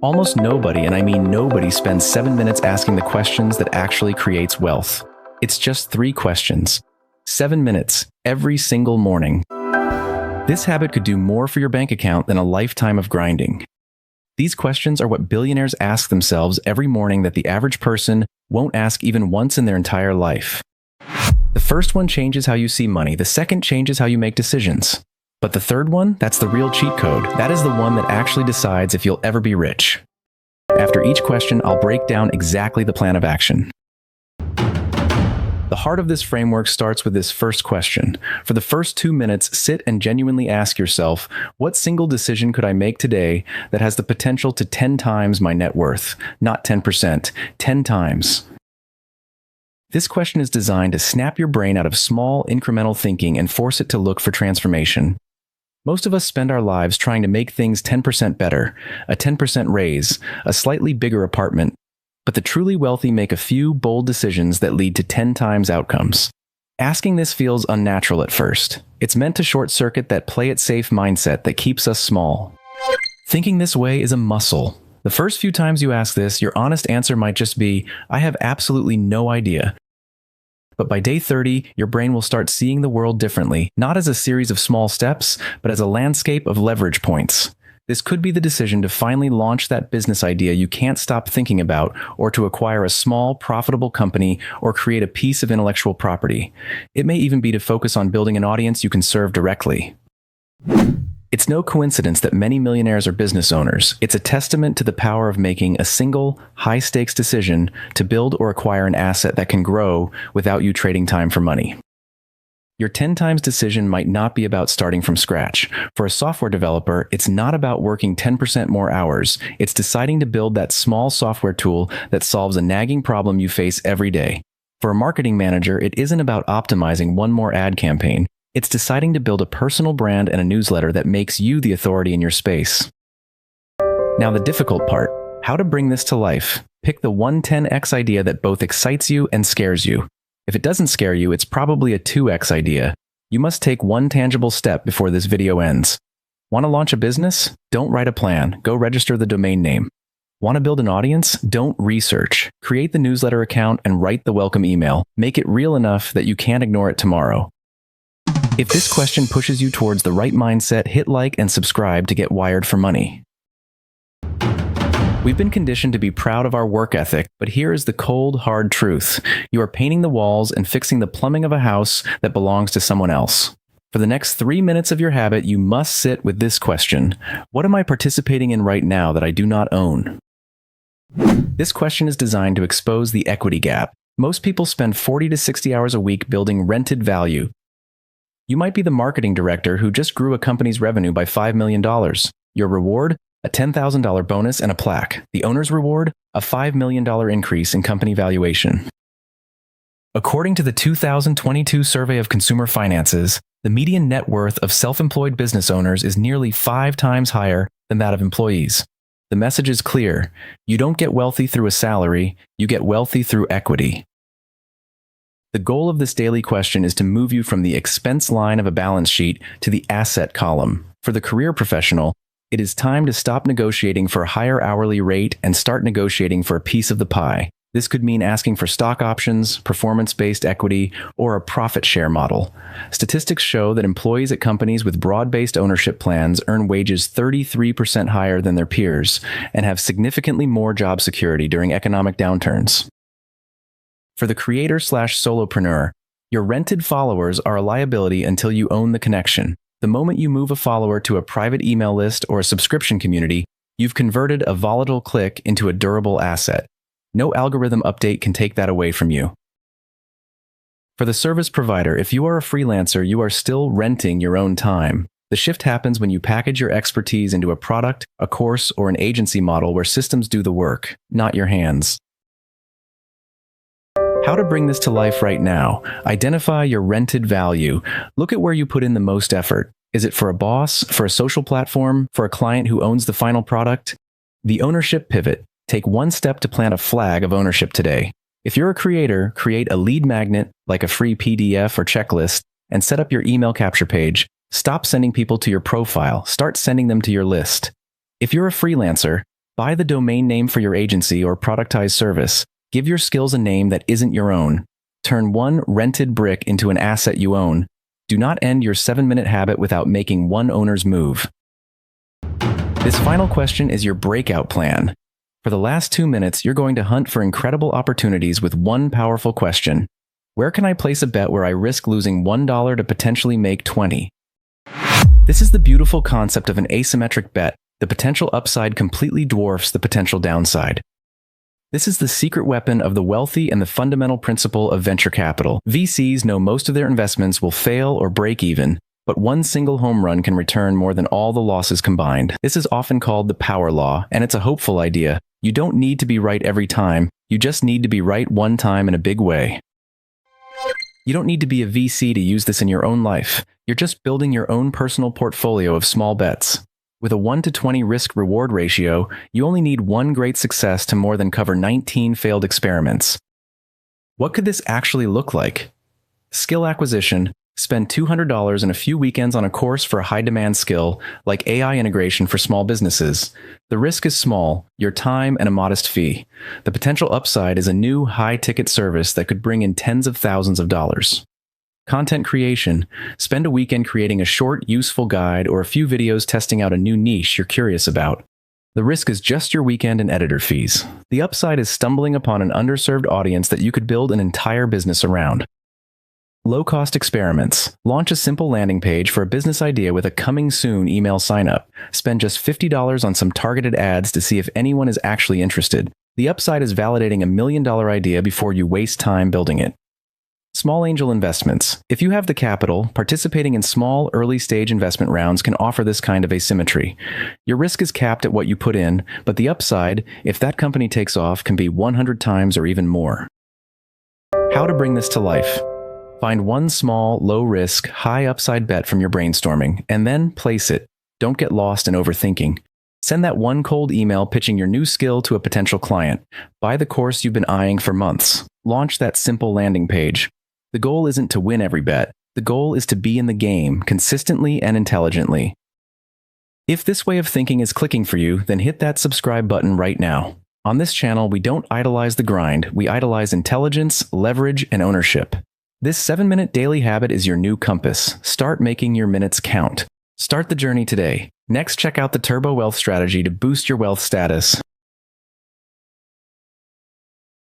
Almost nobody, and I mean nobody, spends 7 minutes asking the questions that actually creates wealth. It's just 3 questions. 7 minutes, every single morning. This habit could do more for your bank account than a lifetime of grinding. These questions are what billionaires ask themselves every morning that the average person won't ask even once in their entire life. The first one changes how you see money. The second changes how you make decisions. But the third one, that's the real cheat code. That is the one that actually decides if you'll ever be rich. After each question, I'll break down exactly the plan of action. The heart of this framework starts with this first question. For the first 2 minutes, sit and genuinely ask yourself, what single decision could I make today that has the potential to 10 times my net worth? Not 10%, 10 times. This question is designed to snap your brain out of small, incremental thinking and force it to look for transformation. Most of us spend our lives trying to make things 10% better, a 10% raise, a slightly bigger apartment. But the truly wealthy make a few bold decisions that lead to 10 times outcomes. Asking this feels unnatural at first. It's meant to short-circuit that play-it-safe mindset that keeps us small. Thinking this way is a muscle. The first few times you ask this, your honest answer might just be, I have absolutely no idea. But by day 30, your brain will start seeing the world differently, not as a series of small steps, but as a landscape of leverage points. This could be the decision to finally launch that business idea you can't stop thinking about, or to acquire a small, profitable company, or create a piece of intellectual property. It may even be to focus on building an audience you can serve directly. It's no coincidence that many millionaires are business owners. It's a testament to the power of making a single, high-stakes decision to build or acquire an asset that can grow without you trading time for money. Your 10 times decision might not be about starting from scratch. For a software developer, it's not about working 10% more hours. It's deciding to build that small software tool that solves a nagging problem you face every day. For a marketing manager, it isn't about optimizing one more ad campaign. It's deciding to build a personal brand and a newsletter that makes you the authority in your space. Now, the difficult part, how to bring this to life. Pick the 110x idea that both excites you and scares you. If it doesn't scare you, it's probably a 2x idea. You must take one tangible step before this video ends. Want to launch a business? Don't write a plan. Go register the domain name. Want to build an audience? Don't research. Create the newsletter account and write the welcome email. Make it real enough that you can't ignore it tomorrow. If this question pushes you towards the right mindset, hit like and subscribe to get wired for money. We've been conditioned to be proud of our work ethic, but here is the cold, hard truth. You are painting the walls and fixing the plumbing of a house that belongs to someone else. For the next 3 minutes of your habit, you must sit with this question. What am I participating in right now that I do not own? This question is designed to expose the equity gap. Most people spend 40 to 60 hours a week building rented value. You might be the marketing director who just grew a company's revenue by $5 million. Your reward? A $10,000 bonus and a plaque. The owner's reward? A $5 million increase in company valuation. According to the 2022 Survey of Consumer Finances, the median net worth of self-employed business owners is nearly 5 times higher than that of employees. The message is clear. You don't get wealthy through a salary, you get wealthy through equity. The goal of this daily question is to move you from the expense line of a balance sheet to the asset column. For the career professional, it is time to stop negotiating for a higher hourly rate and start negotiating for a piece of the pie. This could mean asking for stock options, performance-based equity, or a profit share model. Statistics show that employees at companies with broad-based ownership plans earn wages 33% higher than their peers and have significantly more job security during economic downturns. For the creator/solopreneur, your rented followers are a liability until you own the connection. The moment you move a follower to a private email list or a subscription community, you've converted a volatile click into a durable asset. No algorithm update can take that away from you. For the service provider, if you are a freelancer, you are still renting your own time. The shift happens when you package your expertise into a product, a course, or an agency model where systems do the work, not your hands. How to bring this to life right now. Identify your rented value. Look at where you put in the most effort. Is it for a boss, for a social platform, for a client who owns the final product? The ownership pivot. Take one step to plant a flag of ownership today. If you're a creator, create a lead magnet, like a free PDF or checklist, and set up your email capture page. Stop sending people to your profile. Start sending them to your list. If you're a freelancer, Buy the domain name for your agency or productized service. Give your skills a name that isn't your own. Turn one rented brick into an asset you own. Do not end your 7-minute habit without making one owner's move. This final question is your breakout plan. For the last 2 minutes, you're going to hunt for incredible opportunities with one powerful question. Where can I place a bet where I risk losing $1 to potentially make 20? This is the beautiful concept of an asymmetric bet. The potential upside completely dwarfs the potential downside. This is the secret weapon of the wealthy and the fundamental principle of venture capital. VCs know most of their investments will fail or break even, but one single home run can return more than all the losses combined. This is often called the power law, and it's a hopeful idea. You don't need to be right every time. You just need to be right one time in a big way. You don't need to be a VC to use this in your own life. You're just building your own personal portfolio of small bets. With a 1 to 20 risk-reward ratio, you only need one great success to more than cover 19 failed experiments. What could this actually look like? Skill acquisition. Spend $200 and a few weekends on a course for a high-demand skill, like AI integration for small businesses. The risk is small, your time and a modest fee. The potential upside is a new high-ticket service that could bring in tens of thousands of dollars. Content creation. Spend a weekend creating a short, useful guide or a few videos testing out a new niche you're curious about. The risk is just your weekend and editor fees. The upside is stumbling upon an underserved audience that you could build an entire business around. Low-cost experiments. Launch a simple landing page for a business idea with a coming soon email sign-up. Spend just $50 on some targeted ads to see if anyone is actually interested. The upside is validating a $1 million idea before you waste time building it. Small angel investments. If you have the capital, participating in small, early-stage investment rounds can offer this kind of asymmetry. Your risk is capped at what you put in, but the upside, if that company takes off, can be 100 times or even more. How to bring this to life. Find one small, low-risk, high-upside bet from your brainstorming, and then place it. Don't get lost in overthinking. Send that one cold email pitching your new skill to a potential client. Buy the course you've been eyeing for months. Launch that simple landing page. The goal isn't to win every bet. The goal is to be in the game, consistently and intelligently. If this way of thinking is clicking for you, then hit that subscribe button right now. On this channel, we don't idolize the grind. We idolize intelligence, leverage, and ownership. This 7-minute daily habit is your new compass. Start making your minutes count. Start the journey today. Next, check out the Turbo Wealth Strategy to boost your wealth status.